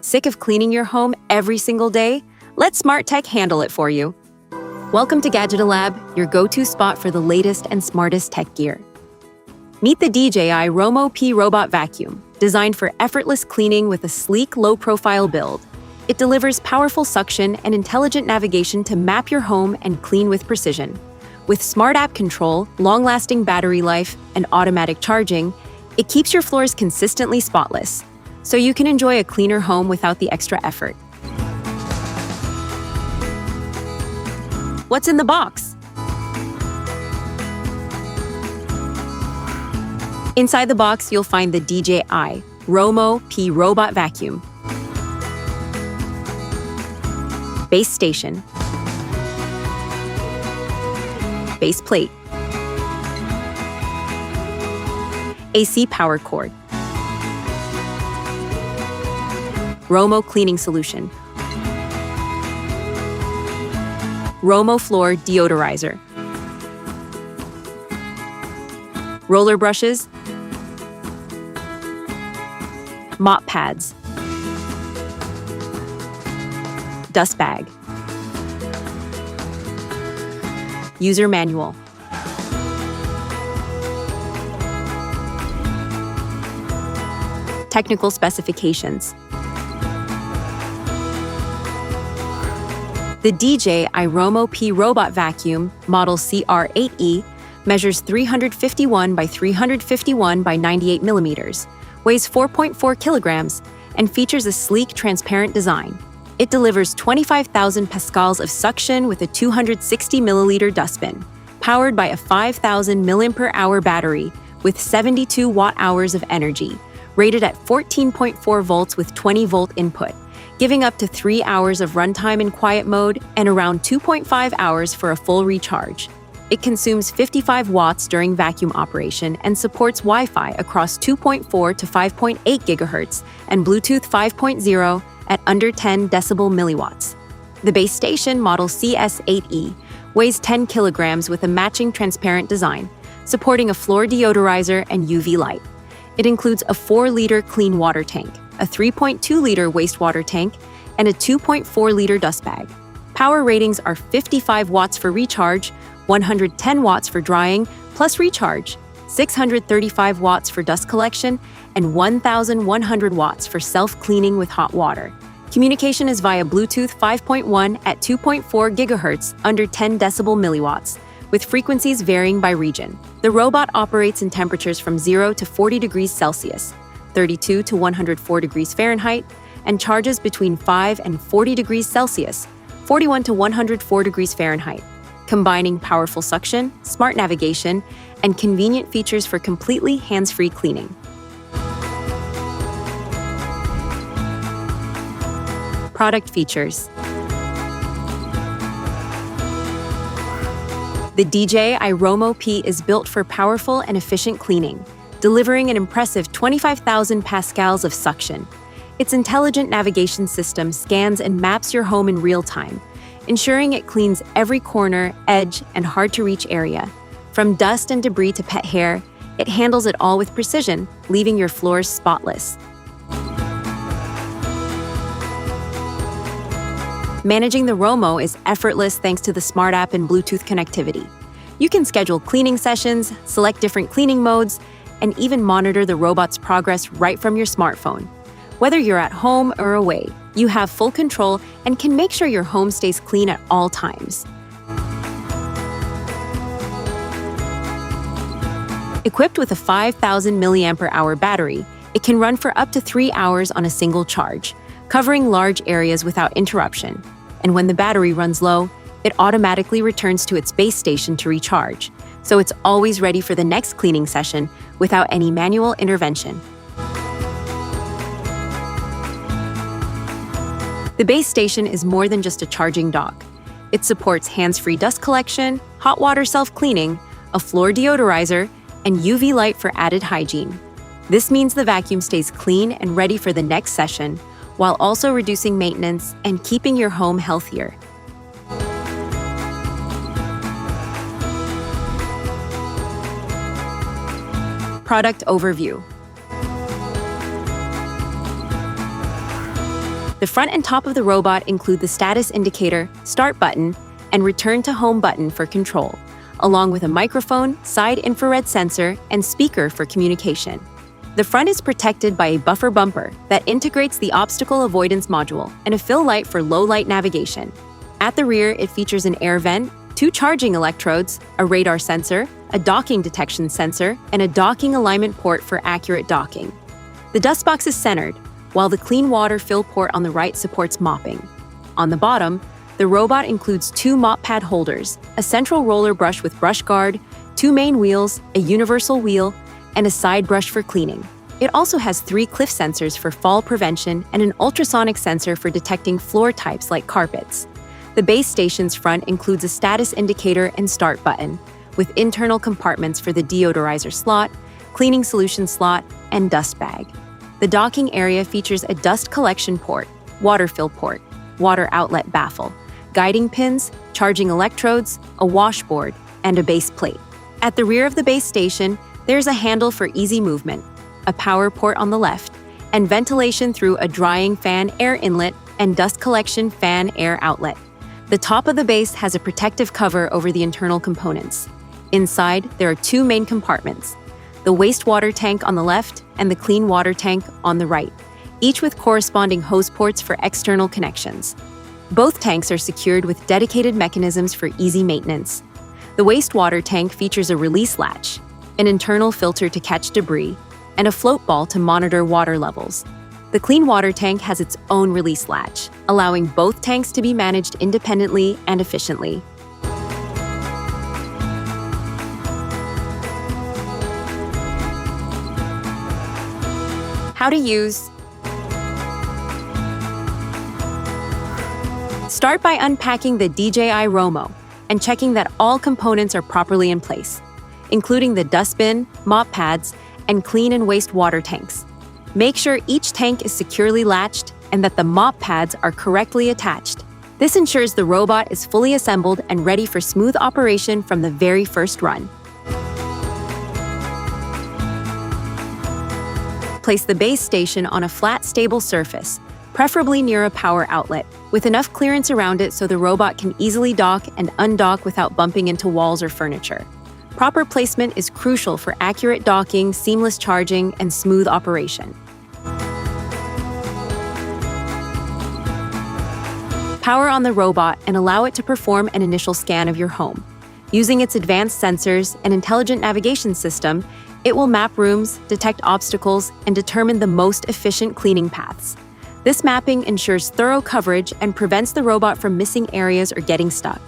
Sick of cleaning your home every single day? Let smart tech handle it for you. Welcome to Gadgeto Lab, your go-to spot for the latest and smartest tech gear. Meet the DJI ROMO P robot vacuum, designed for effortless cleaning with a sleek, low-profile build. It delivers powerful suction and intelligent navigation to map your home and clean with precision. With smart app control, long-lasting battery life, and automatic charging, it keeps your floors consistently spotless, so you can enjoy a cleaner home without the extra effort. What's in the box? Inside the box, you'll find the DJI ROMO P robot vacuum, base station, base plate, AC power cord, ROMO cleaning solution, ROMO floor deodorizer, roller brushes, mop pads, dust bag, user manual, technical specifications. The DJI ROMO P robot vacuum, model CR8E, measures 351 by 351 by 98 millimeters, weighs 4.4 kilograms, and features a sleek, transparent design. It delivers 25,000 pascals of suction with a 260 milliliter dustbin, powered by a 5,000 mAh battery with 72 watt-hours of energy, rated at 14.4 volts with 20-volt input, giving up to 3 hours of runtime in quiet mode and around 2.5 hours for a full recharge. It consumes 55 watts during vacuum operation and supports Wi-Fi across 2.4 to 5.8 gigahertz and Bluetooth 5.0 at under 10 decibel milliwatts. The base station, model CS8E, weighs 10 kilograms with a matching transparent design, supporting a floor deodorizer and UV light. It includes a 4-liter clean water tank, a 3.2-liter wastewater tank, and a 2.4-liter dust bag. Power ratings are 55 watts for recharge, 110 watts for drying plus recharge, 635 watts for dust collection, and 1,100 watts for self-cleaning with hot water. Communication is via Bluetooth 5.1 at 2.4 gigahertz under 10 decibel milliwatts, with frequencies varying by region. The robot operates in temperatures from 0 to 40 degrees Celsius, 32 to 104 degrees Fahrenheit, and charges between 5 and 40 degrees Celsius, 41 to 104 degrees Fahrenheit, combining powerful suction, smart navigation, and convenient features for completely hands-free cleaning. Product features. The DJI ROMO P is built for powerful and efficient cleaning, delivering an impressive 25,000 pascals of suction. Its intelligent navigation system scans and maps your home in real time, ensuring it cleans every corner, edge, and hard-to-reach area. From dust and debris to pet hair, it handles it all with precision, leaving your floors spotless. Managing the ROMO is effortless thanks to the smart app and Bluetooth connectivity. You can schedule cleaning sessions, select different cleaning modes, and even monitor the robot's progress right from your smartphone. Whether you're at home or away, you have full control and can make sure your home stays clean at all times. Equipped with a 5,000 mAh battery, it can run for up to 3 hours on a single charge, covering large areas without interruption. And when the battery runs low, it automatically returns to its base station to recharge, so it's always ready for the next cleaning session without any manual intervention. The base station is more than just a charging dock. It supports hands-free dust collection, hot water self-cleaning, a floor deodorizer, and UV light for added hygiene. This means the vacuum stays clean and ready for the next session, while also reducing maintenance and keeping your home healthier. Product overview. The front and top of the robot include the status indicator, start button, and return to home button for control, along with a microphone, side infrared sensor, and speaker for communication. The front is protected by a buffer bumper that integrates the obstacle avoidance module and a fill light for low-light navigation. At the rear, it features an air vent, 2 charging electrodes, a radar sensor, a docking detection sensor, and a docking alignment port for accurate docking. The dust box is centered, while the clean water fill port on the right supports mopping. On the bottom, the robot includes 2 mop pad holders, a central roller brush with brush guard, 2 main wheels, a universal wheel, and a side brush for cleaning. It also has 3 cliff sensors for fall prevention and an ultrasonic sensor for detecting floor types like carpets. The base station's front includes a status indicator and start button, with internal compartments for the deodorizer slot, cleaning solution slot, and dust bag. The docking area features a dust collection port, water fill port, water outlet baffle, guiding pins, charging electrodes, a washboard, and a base plate. At the rear of the base station, there's a handle for easy movement, a power port on the left, and ventilation through a drying fan air inlet and dust collection fan air outlet. The top of the base has a protective cover over the internal components. Inside, there are 2 main compartments, the wastewater tank on the left and the clean water tank on the right, each with corresponding hose ports for external connections. Both tanks are secured with dedicated mechanisms for easy maintenance. The wastewater tank features a release latch, an internal filter to catch debris, and a float ball to monitor water levels. The clean water tank has its own release latch, allowing both tanks to be managed independently and efficiently. How to use. Start by unpacking the DJI ROMO and checking that all components are properly in place, including the dustbin, mop pads, and clean and waste water tanks. Make sure each tank is securely latched and that the mop pads are correctly attached. This ensures the robot is fully assembled and ready for smooth operation from the very first run. Place the base station on a flat, stable surface, preferably near a power outlet, with enough clearance around it so the robot can easily dock and undock without bumping into walls or furniture. Proper placement is crucial for accurate docking, seamless charging, and smooth operation. Power on the robot and allow it to perform an initial scan of your home. Using its advanced sensors and intelligent navigation system, it will map rooms, detect obstacles, and determine the most efficient cleaning paths. This mapping ensures thorough coverage and prevents the robot from missing areas or getting stuck.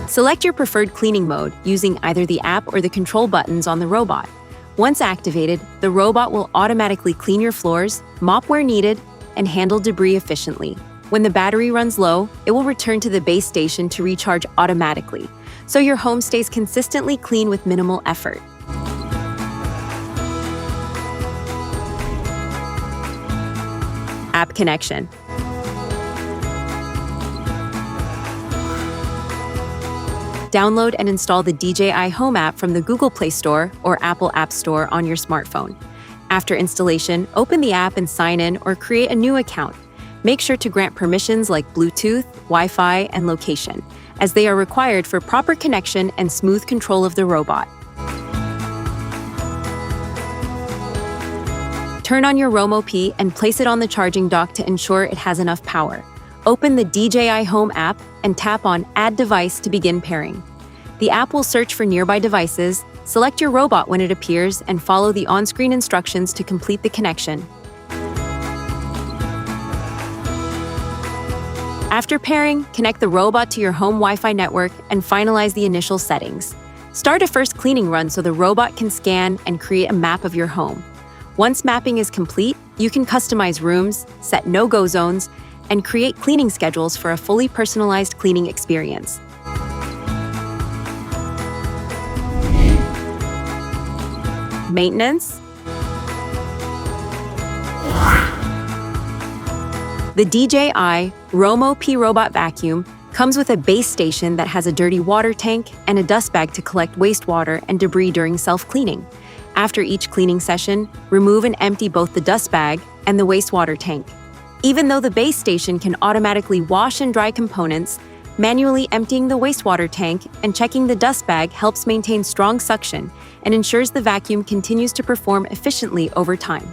Select your preferred cleaning mode using either the app or the control buttons on the robot. Once activated, the robot will automatically clean your floors, mop where needed, and handle debris efficiently. When the battery runs low, it will return to the base station to recharge automatically, so your home stays consistently clean with minimal effort. App connection. Download and install the DJI Home app from the Google Play Store or Apple App Store on your smartphone. After installation, open the app and sign in or create a new account. Make sure to grant permissions like Bluetooth, Wi-Fi, and location, as they are required for proper connection and smooth control of the robot. Turn on your ROMO P and place it on the charging dock to ensure it has enough power. Open the DJI Home app and tap on Add Device to begin pairing. The app will search for nearby devices, select your robot when it appears, and follow the on-screen instructions to complete the connection. After pairing, connect the robot to your home Wi-Fi network and finalize the initial settings. Start a first cleaning run so the robot can scan and create a map of your home. Once mapping is complete, you can customize rooms, set no-go zones, and create cleaning schedules for a fully personalized cleaning experience. Maintenance. The DJI ROMO P robot vacuum comes with a base station that has a dirty water tank and a dust bag to collect wastewater and debris during self-cleaning. After each cleaning session, remove and empty both the dust bag and the wastewater tank. Even though the base station can automatically wash and dry components, manually emptying the wastewater tank and checking the dust bag helps maintain strong suction and ensures the vacuum continues to perform efficiently over time.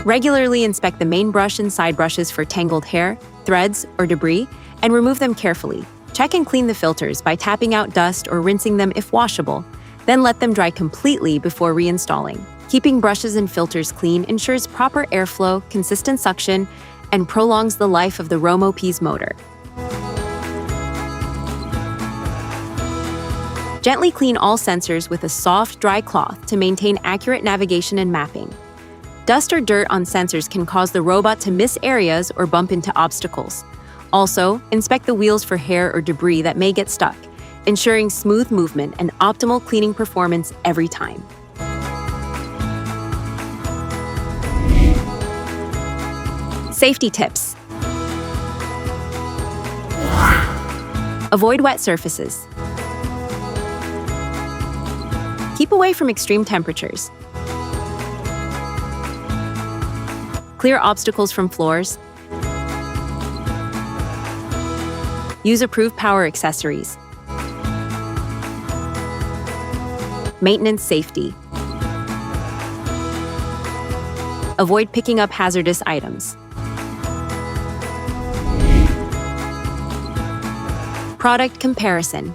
Regularly inspect the main brush and side brushes for tangled hair, threads, or debris, and remove them carefully. Check and clean the filters by tapping out dust or rinsing them if washable, then let them dry completely before reinstalling. Keeping brushes and filters clean ensures proper airflow, consistent suction, and prolongs the life of the ROMO P's motor. Gently clean all sensors with a soft, dry cloth to maintain accurate navigation and mapping. Dust or dirt on sensors can cause the robot to miss areas or bump into obstacles. Also, inspect the wheels for hair or debris that may get stuck, ensuring smooth movement and optimal cleaning performance every time. Safety tips. Avoid wet surfaces. Keep away from extreme temperatures. Clear obstacles from floors. Use approved power accessories. Maintenance safety. Avoid picking up hazardous items. Product comparison.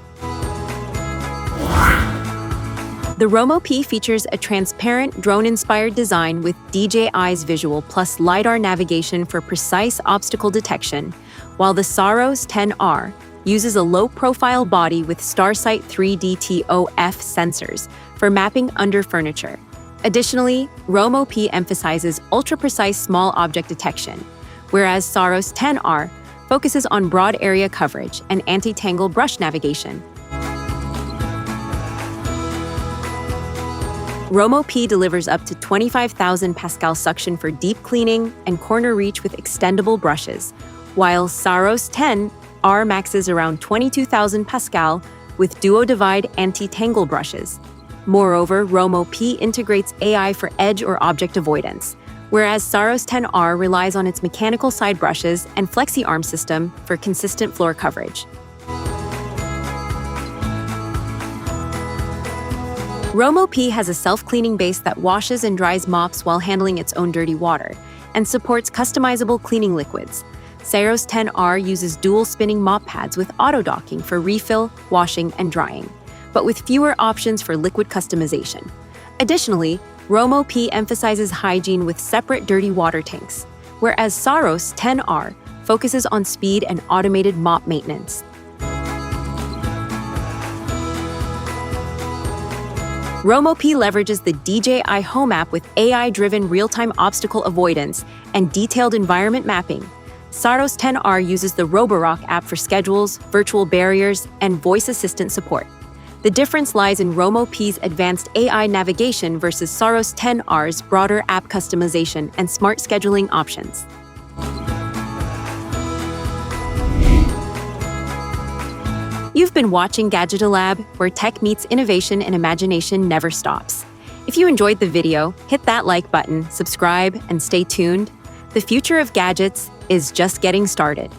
The ROMO P features a transparent, drone-inspired design with DJI's visual plus LiDAR navigation for precise obstacle detection, while the Saros 10R uses a low-profile body with StarSight 3D-ToF sensors for mapping under furniture. Additionally, ROMO P emphasizes ultra-precise small object detection, whereas Saros 10R focuses on broad area coverage and anti-tangle brush navigation. ROMO P delivers up to 25,000 Pascal suction for deep cleaning and corner reach with extendable brushes, while Saros 10R maxes around 22,000 Pascal with duo divide anti-tangle brushes. Moreover, ROMO P integrates AI for edge or object avoidance, whereas Saros 10R relies on its mechanical side brushes and flexi-arm system for consistent floor coverage. ROMO P has a self-cleaning base that washes and dries mops while handling its own dirty water, and supports customizable cleaning liquids. Saros 10R uses dual spinning mop pads with auto-docking for refill, washing, and drying, but with fewer options for liquid customization. Additionally, ROMO P emphasizes hygiene with separate dirty water tanks, whereas Saros 10R focuses on speed and automated mop maintenance. ROMO P leverages the DJI Home app with AI-driven real-time obstacle avoidance and detailed environment mapping. Saros 10R uses the Roborock app for schedules, virtual barriers, and voice assistant support. The difference lies in ROMO P's advanced AI navigation versus Saros 10R's broader app customization and smart scheduling options. You've been watching Gadgeto Lab, where tech meets innovation and imagination never stops. If you enjoyed the video, hit that like button, subscribe, and stay tuned. The future of gadgets is just getting started.